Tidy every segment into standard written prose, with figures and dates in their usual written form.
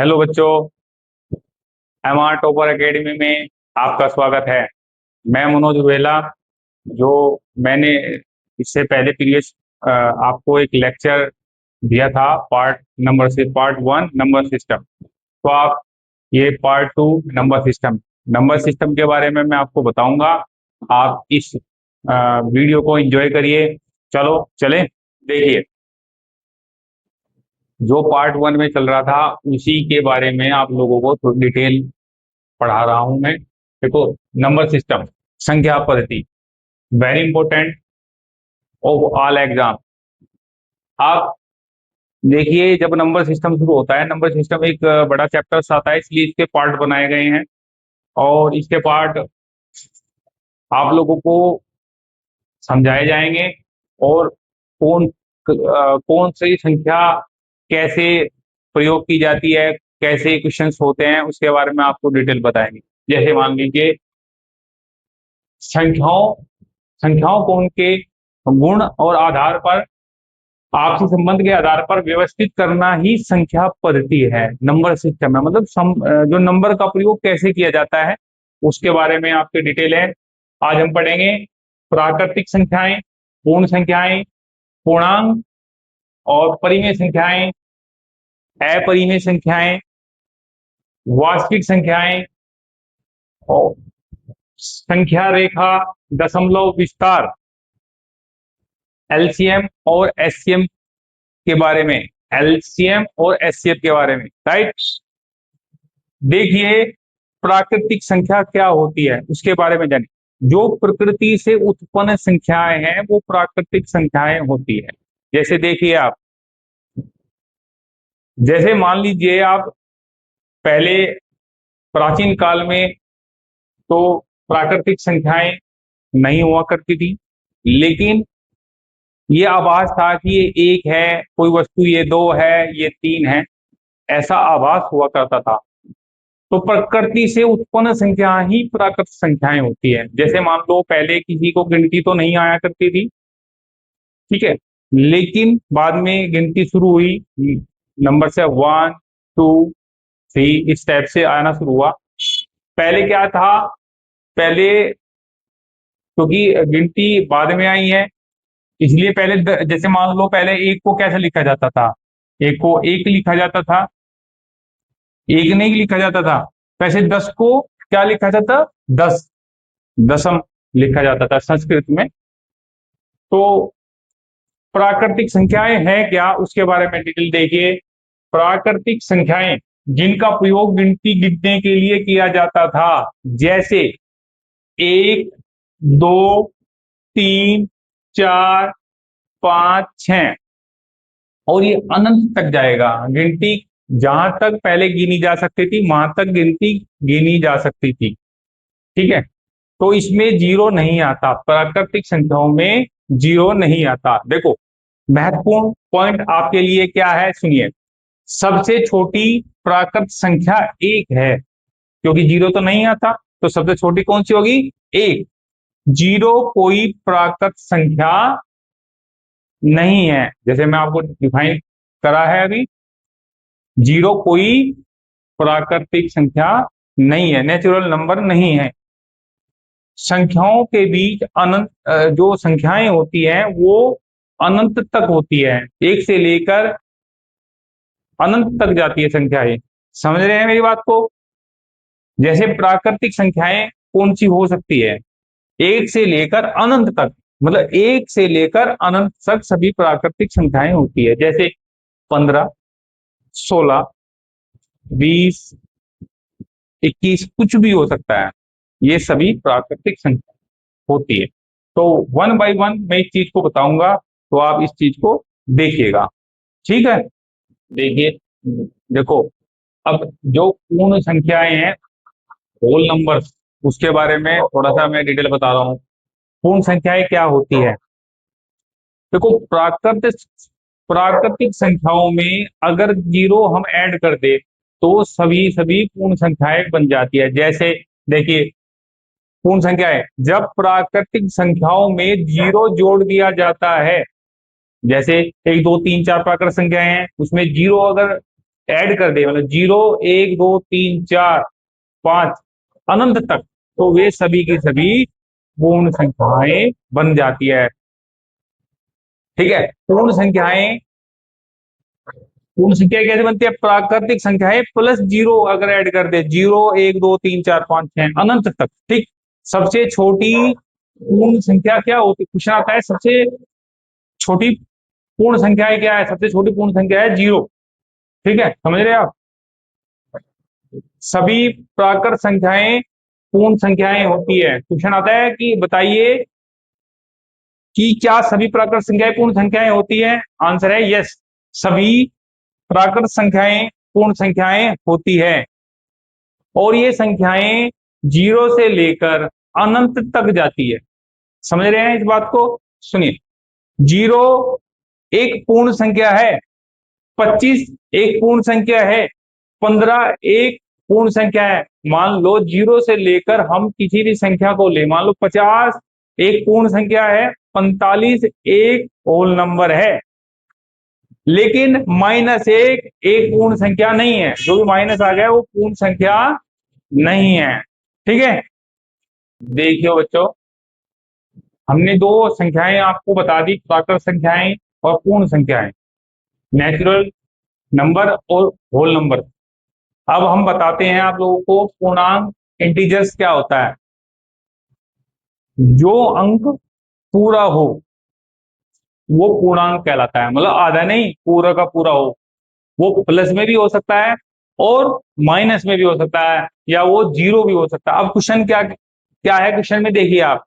Hello बच्चों, MR topper academy में आपका स्वागत है। मैं मनोज रुवेला। जो मैंने इससे पहले प्रीवियस आपको एक लेक्चर दिया था, पार्ट 1 नंबर सिस्टम। तो आप ये पार्ट 2 नंबर सिस्टम के बारे में मैं आपको बताऊंगा। आप इस वीडियो को एंजॉय करिए। चलो चलें। देखिए, जो पार्ट 1 में चल रहा था उसी के बारे में आप लोगों को थोड़ी डिटेल पढ़ा रहा हूं मैं। देखो, नंबर सिस्टम, संख्या पद्धति, very important of all exam. आप देखिए, जब नंबर सिस्टम शुरू होता है, नंबर सिस्टम एक बड़ा चैप्टर आता है, इसलिए इसके पार्ट बनाए गए हैं। और इसके पार्ट आप लोगों को समझाए जाएंगे। और कौन सी संख्या कैसे प्रयोग की जाती है, कैसे क्वेश्चंस होते हैं, उसके बारे में आपको डिटेल बताएंगे। जैसे मान लीजिए, संख्याओं संख्याओं को उनके गुण और आधार पर, आपसी संबंध के आधार पर व्यवस्थित करना ही संख्या पद्धति है, नंबर सिस्टम है। मतलब जो नंबर का प्रयोग कैसे किया जाता है उसके बारे में आपके डिटेल है। आज हम पढ़ेंगे प्राकृतिक संख्याएं, पूर्ण संख्याएं, पूर्णांक और परिमेय संख्याएं, अपरिमेय संख्याएं, वास्तविक संख्याएं और संख्या रेखा, दशमलव विस्तार, एलसीएम और एससीएम के बारे में, एलसीएम और एचसीएफ के बारे में, राइट। देखिए, प्राकृतिक संख्या क्या होती है उसके बारे में जानिए। जो प्रकृति से उत्पन्न संख्याएं हैं वो प्राकृतिक संख्याएं होती है। जैसे देखिए आप, जैसे मान लीजिए आप, पहले प्राचीन काल में तो प्राकृतिक संख्याएं नहीं हुआ करती थी, लेकिन ये आभास था कि ये एक है कोई वस्तु, ये दो है, ये तीन है, ऐसा आभास हुआ करता था। तो प्रकृति से उत्पन्न संख्या ही प्राकृतिक संख्याएं होती है। जैसे मान लो, पहले किसी को गिनती तो नहीं आया करती थी, ठीक है, लेकिन बाद में गिनती शुरू हुई, नंबर से 1 2 3 इस टाइप से आना शुरू हुआ। पहले क्या था, पहले क्योंकि गिनती बाद में आई है, इसलिए पहले जैसे मान लो, पहले एक को कैसे लिखा जाता था, एक को एक लिखा जाता था, एक नहीं लिखा जाता था। वैसे 10 को क्या लिखा जाता, 10 दशम लिखा जाता था संस्कृत में। तो प्राकृतिक संख्याएं हैं क्या उसके बारे में डिटेल देखिए। प्राकृतिक संख्याएं जिनका प्रयोग गिनती गिनने के लिए किया जाता था, जैसे 1 2 3 4 5 6, और ये अनंत तक जाएगा। गिनती जहां तक पहले गिनी जा सकती थी वहां तक गिनती गिनी जा सकती थी, ठीक है। तो इसमें जीरो नहीं आता, प्राकृतिक संख्याओं में जीरो नहीं आता। देखो, महत्वपूर्ण पॉइंट आपके लिए क्या है, सुनिए। सबसे छोटी प्राकृतिक संख्या एक है, क्योंकि जीरो तो नहीं आता, तो सबसे छोटी कौन सी होगी, एक। जीरो कोई प्राकृतिक संख्या नहीं है, जैसे मैं आपको डिफाइन करा है अभी। जीरो कोई प्राकृतिक संख्या नहीं है, नेचुरल नंबर नहीं है। संख्याओं के बीच अनंत जो संख्याएं होती हैं वो अनंत तक होती है, एक से लेकर अनंत तक जाती है संख्याएं। समझ रहे हैं मेरी बात को। जैसे प्राकृतिक संख्याएं कौन सी हो सकती है, एक से लेकर अनंत तक, मतलब एक से लेकर अनंत तक सभी प्राकृतिक संख्याएं होती है। जैसे 15 16 20 21 कुछ भी हो सकता है, ये सभी प्राकृतिक संख्या होती है। तो वन बाय वन मैं इस चीज को बताऊंगा, तो आप इस चीज को देखिएगा, ठीक है। देखिए, देखो, अब जो पूर्ण संख्याएं हैं, होल नंबर्स, उसके बारे में थोड़ा सा मैं डिटेल बता रहा हूं। पूर्ण संख्याएं क्या होती है, देखो, प्राकृतिक प्राकृतिक संख्याओं में अगर जीरो हम ऐड कर दे तो सभी सभी पूर्ण संख्याएं बन जाती है। जैसे देखिए, पूर्ण संख्याएं, जब प्राकृतिक संख्याओं में जीरो जोड़ दिया जाता है, जैसे 1 2 3 4 प्राकृतिक संख्याएं हैं, उसमें जीरो अगर ऐड कर दे, मतलब 0 1 2 3 4 5 अनंत तक, तो वे सभी की सभी पूर्ण संख्याएं बन जाती है। ठीक है, पूर्ण संख्या कैसे बनती है? प्राकृतिक संख्याएं प्लस जीरो अगर ऐड कर दे, 0 1 2 3 4 5 6 अनंत तक। ठीक, सबसे छोटी पूर्ण संख्या क्या होती है? क्वेश्चन आता है सबसे छोटी पूर्ण संख्या क्या है? सबसे छोटी पूर्ण संख्या है 0। ठीक है, समझ रहे हैं आप? सभी प्राकृत संख्याएं पूर्ण संख्याएं होती है। क्वेश्चन आता है कि बताइए कि क्या सभी प्राकृत संख्याएं पूर्ण संख्याएं होती है? आंसर है यस, सभी प्राकृत संख्याएं पूर्ण संख्याएं होती है। और ये संख्याएं 0 से लेकर अनंत तक जाती है। समझ रहे हैं इस बात को? सुनिए, 0 एक पूर्ण संख्या है, 25 एक पूर्ण संख्या है, 15 एक पूर्ण संख्या है। मान लो 0 से लेकर हम किसी भी संख्या को ले, मान लो 50 एक पूर्ण संख्या है, 45 एक होल नंबर है, लेकिन -1 एक पूर्ण संख्या नहीं है। जो भी माइनस आ गया वो पूर्ण संख्या नहीं है। ठीक है, देखियो बच्चों, हमने दो संख्याएं आपको बता दी, प्राकृत संख्याएं और पूर्ण संख्याएं, नेचुरल नंबर और होल नंबर। अब हम बताते हैं आप लोगों को पूर्णांक इंटीजर्स क्या होता है। जो अंक पूरा हो वो पूर्णांक कहलाता है, मतलब आधा नहीं, पूरा का पूरा हो। वो प्लस में भी हो सकता है और माइनस में भी हो सकता है, या वो 0 भी हो सकता है। अब क्वेश्चन क्या क्या है? क्वेश्चन में देखिए आप,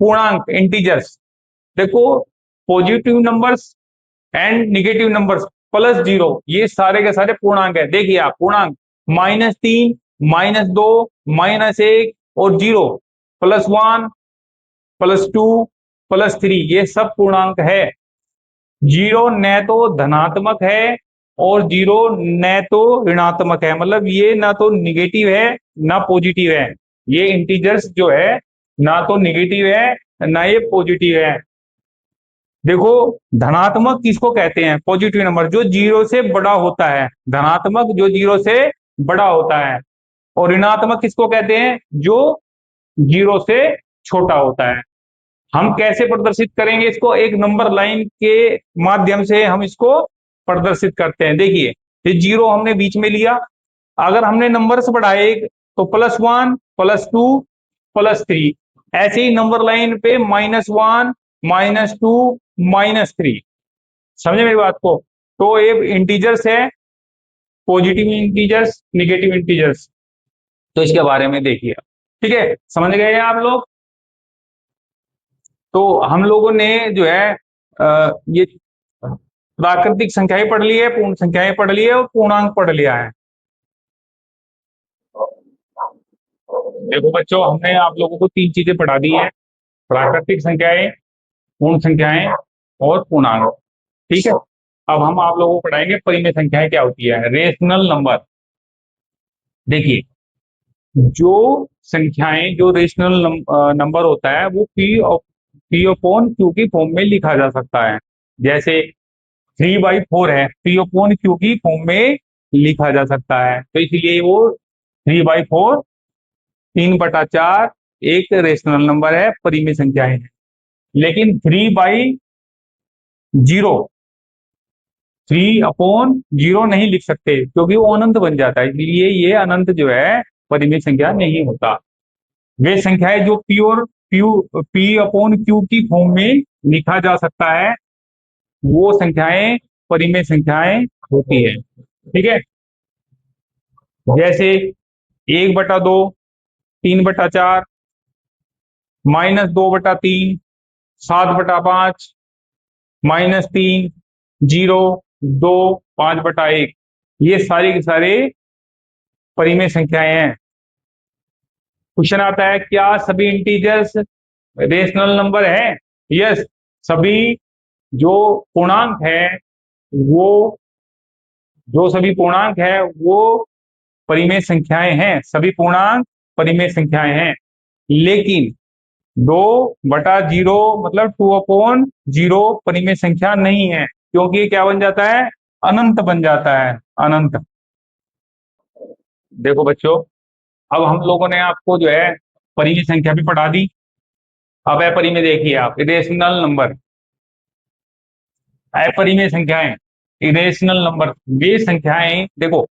पूर्णांक इंटीजर्स, देखो positive numbers and negative numbers plus 0, ये सारे के सारे पूर्णांक है। देखिए आप, पूर्णांक -3 -2 -1 और 0, +1 +2 +3, ये सब पूर्णांक है। 0 न तो धनात्मक है और 0 न तो ऋणात्मक है, मतलब ये ना तो निगेटिव है ना पॉजिटिव है। ये इंटीजर्स जो है ना तो निगेटिव है ना ये पॉजिटिव है। देखो, धनात्मक किसको कहते हैं? पॉजिटिव नंबर जो 0 से बड़ा होता है, धनात्मक जो 0 से बड़ा होता है। और ऋणात्मक किसको कहते हैं? जो 0 से छोटा होता है। हम कैसे प्रदर्शित करेंगे इसको? एक नंबर लाइन के माध्यम से हम इसको प्रदर्शित करते हैं। देखिए, ये 0 हमने बीच में लिया, अगर हमने नंबर्स बढ़ाए तो +1 +2 +3, ऐसे ही नंबर लाइन पे -1 -2 -3। समझे मेरी बात को? तो ये इंटीजर्स है, पॉजिटिव इंटीजर्स निगेटिव इंटीजर्स, तो इसके बारे में देखिए। ठीक है, समझ गए आप लोग? तो हम लोगों ने जो है ये प्राकृतिक संख्याएं पढ़ ली है, पूर्ण संख्याएं पढ़ ली है और पूर्णांक पढ़ लिया है। देखो बच्चों, हमने आप लोगों को तीन चीजें पढ़ा दी है, प्राकृतिक संख्याएं, पूर्ण संख्याएं और पूर्णांक। ठीक है, अब हम आप लोगों को पढ़ाएंगे परिमेय संख्याएं क्या होती है, रेशनल नंबर। देखिए, जो संख्याएं, जो रेशनल नंबर होता है वो पी अपॉन क्यू की फॉर्म में लिखा जा सकता है। जैसे 3/4 है, पी अपॉन क्यू की फॉर्म में लिखा जा सकता है, तो इसलिए वो 3/4 3/4 एक रेशनल नंबर है, परिमेय संख्याएं है। लेकिन 3/0 नहीं लिख सकते, क्योंकि वो अनंत बन जाता है, इसलिए ये अनंत जो है परिमेय संख्या नहीं होता। वे संख्याएं जो पी अपॉन क्यू की फॉर्म में लिखा जा सकता है, वो संख्याएं परिमेय संख्याएं होती है। ठीक है, जैसे 1/2 3/4 -2/3 7/5 -3 0 2 5/1, ये सारे के सारे परिमेय संख्याएं हैं। क्वेश्चन आता है, क्या सभी इंटीजर्स रेशनल नंबर है? यस, सभी जो पूर्णांक है वो जो सभी पूर्णांक है वो परिमेय संख्याएं हैं, सभी पूर्णांक परिमेय संख्याएं हैं। लेकिन 2/0 मतलब 2/0 परिमेय संख्या नहीं है, क्योंकि क्या बन जाता है? अनंत बन जाता है। अनंत। देखो बच्चों, अब हम लोगों ने आपको जो है परिमेय संख्या भी पढ़ा दी। अब अपरिमेय देखिए आप, इरेशनल नंबर। अपरिमेय संख्याएं, इरेशनल नंबर, वे संख्याएं देखो,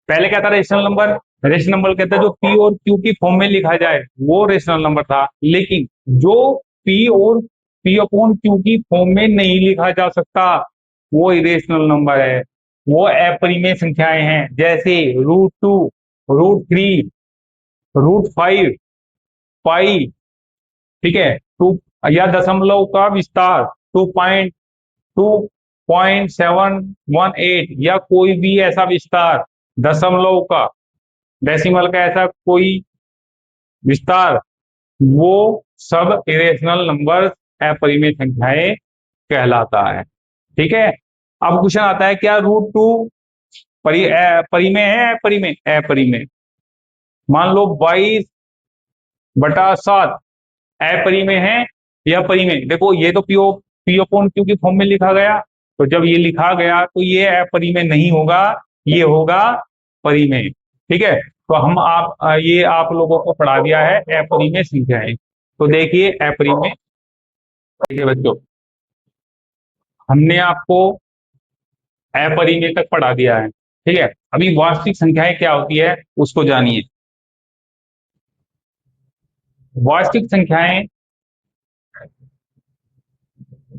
पहले क्या था रेशनल नंबर? रेशनल नंबर कहते हैं जो पी और क्यू की फॉर्म में लिखा जाए वो रेशनल नंबर था। लेकिन जो पी और पी अपॉन क्यू की फॉर्म में नहीं लिखा जा सकता वो इरेशनल नंबर है, वो अपरिमेय संख्याएं हैं। जैसे √2, √3, √5, पाई, ठीक है, टू, या दशमलव का विस्तार 2.718, या कोई भी ऐसा विस्तार दशमलव का, डेसिमल का ऐसा कोई विस्तार, वो सब इरेशनल नंबर, अपरिमेय संख्याएं कहलाता है। ठीक है। अब क्वेश्चन आता है क्या √2 परिमेय है? अपरिमेय? अपरिमेय। मान लो 22/7 अपरिमेय है या परिमेय? देखो ये तो पी अपॉन क्यू की फॉर्म में लिखा गया, तो जब ये लिखा गया तो ये अपरिमेय नहीं होगा, ये होगा परिमेय। ठीक है। तो हम ये आप लोगों को पढ़ा दिया है अपरिमेय संख्याएं। तो देखिए अपरिमेय, देखिए बच्चों, हमने आपको अपरिमेय तक पढ़ा दिया है। ठीक है। अभी वास्तविक संख्याएं क्या होती है उसको जानिए। वास्तविक संख्याएं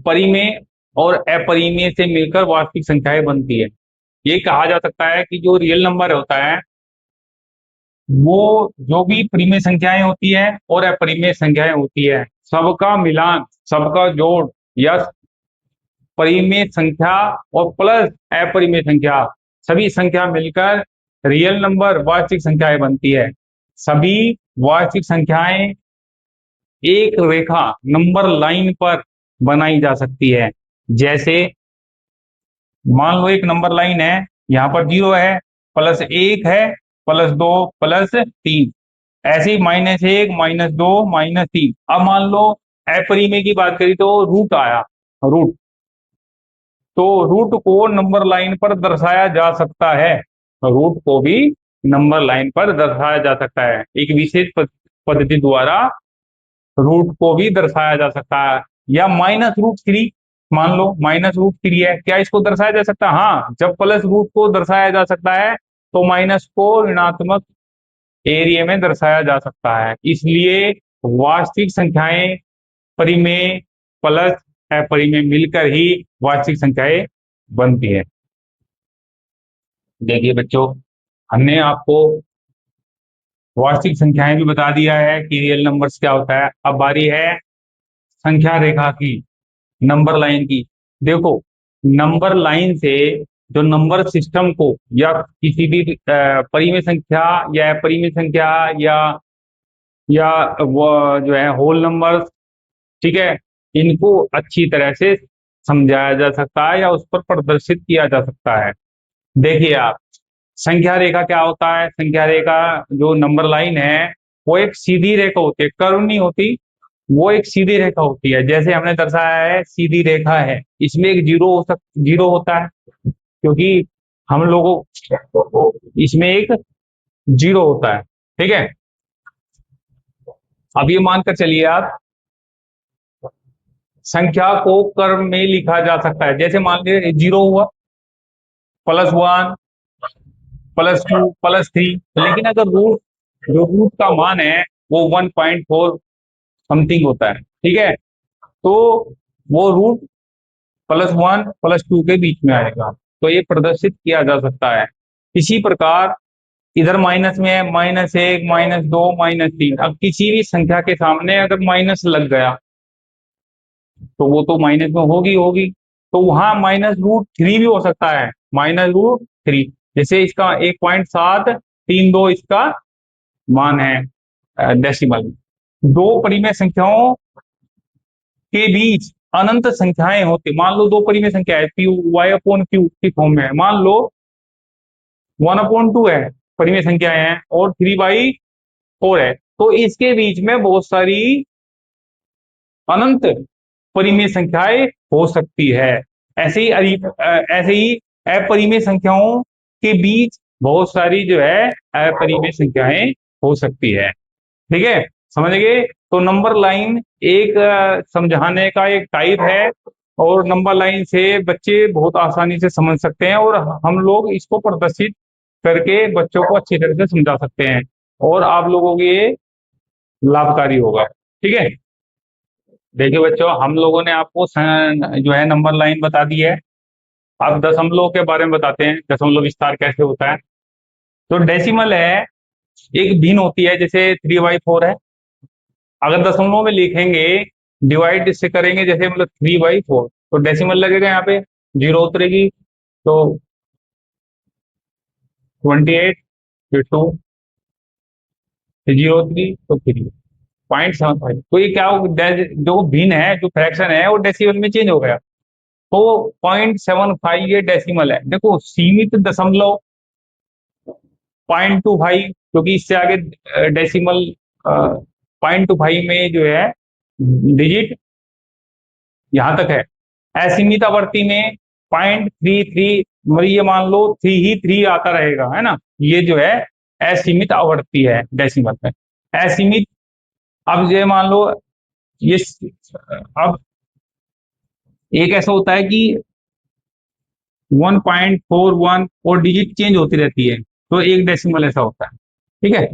परिमेय और अपरिमेय से मिलकर वास्तविक संख्याएं बनती है। ये कहा जा सकता है कि जो रियल नंबर होता है वो जो भी परिमेय संख्याएं होती है और अपरिमेय संख्याएं होती है, सबका मिलान, सबका जोड़, या परिमेय संख्या और प्लस अपरिमेय संख्या, सभी संख्या मिलकर रियल नंबर, वास्तविक संख्याएं बनती है। सभी वास्तविक संख्याएं एक रेखा, नंबर लाइन पर बनाई जा सकती है। जैसे मान लो एक नंबर लाइन है, यहाँ पर 0 है, +1 है, +2, +3, ऐसे ही -1, -2, -3। अब मान लो अपरिमेय की बात करी तो रूट आया, रूट, तो रूट को नंबर लाइन पर दर्शाया जा सकता है, रूट को भी नंबर लाइन पर दर्शाया जा सकता है, एक विशेष पद्धति द्वारा रूट को भी दर्शाया जा सकता है। या -√3, मान लो -√3 है, क्या इसको दर्शाया जा सकता है? हाँ, जब प्लस रूट को दर्शाया जा सकता है तो माइनस को ऋणात्मक एरिया में दर्शाया जा सकता है। इसलिए वास्तविक संख्याएं परिमेय प्लस अपरिमेय मिलकर ही वास्तविक संख्याएं बनती है। देखिए बच्चों, हमने आपको वास्तविक संख्याएं भी बता दिया है कि रियल नंबर्स क्या होता है। अब बारी है संख्या रेखा की, नंबर लाइन की। देखो, नंबर लाइन से जो नंबर सिस्टम को या किसी भी परिमेय संख्या या अपरिमेय संख्या या वो जो है होल नंबर, ठीक है, इनको अच्छी तरह से समझाया जा सकता है या उस पर प्रदर्शित किया जा सकता है। देखिए आप, संख्या रेखा क्या होता है? संख्या रेखा, जो नंबर लाइन है, वो एक सीधी रेखा होती है, कर्व नहीं होती, वो एक सीधी रेखा होती है। जैसे हमने दर्शाया है सीधी रेखा है, इसमें एक जीरो होता है, क्योंकि हम लोगों, इसमें एक जीरो होता है। ठीक है। अब ये मानकर चलिए आप, संख्या को कर्व में लिखा जा सकता है। जैसे मान लीजिए 0 हुआ, +1, +2, +3, लेकिन अगर रूट का मान है वो 1.4 समथिंग होता है, ठीक है, तो वो रूट +1 +2 के बीच में आएगा, तो ये प्रदर्शित किया जा सकता है। इसी प्रकार इधर माइनस में है, -1, -2, -3। अब किसी भी संख्या के सामने अगर माइनस लग गया तो वो तो माइनस में होगी होगी, तो वहां -√3 भी हो सकता है, -√3। जैसे इसका 1.732 इसका मान है डेसिमल। दो परिमेय संख्याओं के बीच अनंत संख्याएं होती, मान लो दो परिमेय संख्या है, पी y/q की फॉर्म में है, मान लो 1/2 है, परिमेय संख्याएं हैं, और 3/4 है, तो इसके बीच में बहुत सारी अनंत परिमेय संख्याएं हो सकती है। ऐसे ही अपरिमेय संख्याओं के बीच बहुत सारी जो है अपरिमेय संख्याएं हो सकती है। ठीक है, समझ गए? तो नंबर लाइन एक समझाने का एक टाइप है, और नंबर लाइन से बच्चे बहुत आसानी से समझ सकते हैं, और हम लोग इसको प्रदर्शित करके बच्चों को अच्छी तरह से समझा सकते हैं, और आप लोगों के लिए लाभकारी होगा। ठीक है, देखिए बच्चों, हम लोगों ने आपको जो है नंबर लाइन बता दी है। अब दशमलव के बारे में बताते हैं, दशमलव विस्तार कैसे होता है। तो डेसिमल है, एक भिन्न होती है, जैसे 3/4 है। अगर दशमलव में लिखेंगे, डिवाइड इससे करेंगे, जैसे मतलब 3/4, तो डेसिमल लगेगा यहाँ पे, जीरो उतरेगी, तो 28, फिर 2, फिर 03, तो 3.75। तो ये क्या जो भिन्न है, जो फ्रैक्शन है, वो डेसिमल में चेंज हो गया। तो 0.75 ये डेसिमल है। देखो, सीमित दशमलव 0.25, क्योंकि इससे आगे डेसिमल 0.25 में जो है डिजिट यहां तक है। असीमित आवर्ती में 0.33, मतलब ये मान लो 3 ही 3 आता रहेगा, है ना, ये जो है असीमित आवर्ती है डेसिमल में। असीमित, अब ये मान लो ये, अब एक ऐसा होता है कि 1.41 और डिजिट चेंज होती रहती है, तो एक डेसिमल ऐसा होता है। ठीक है,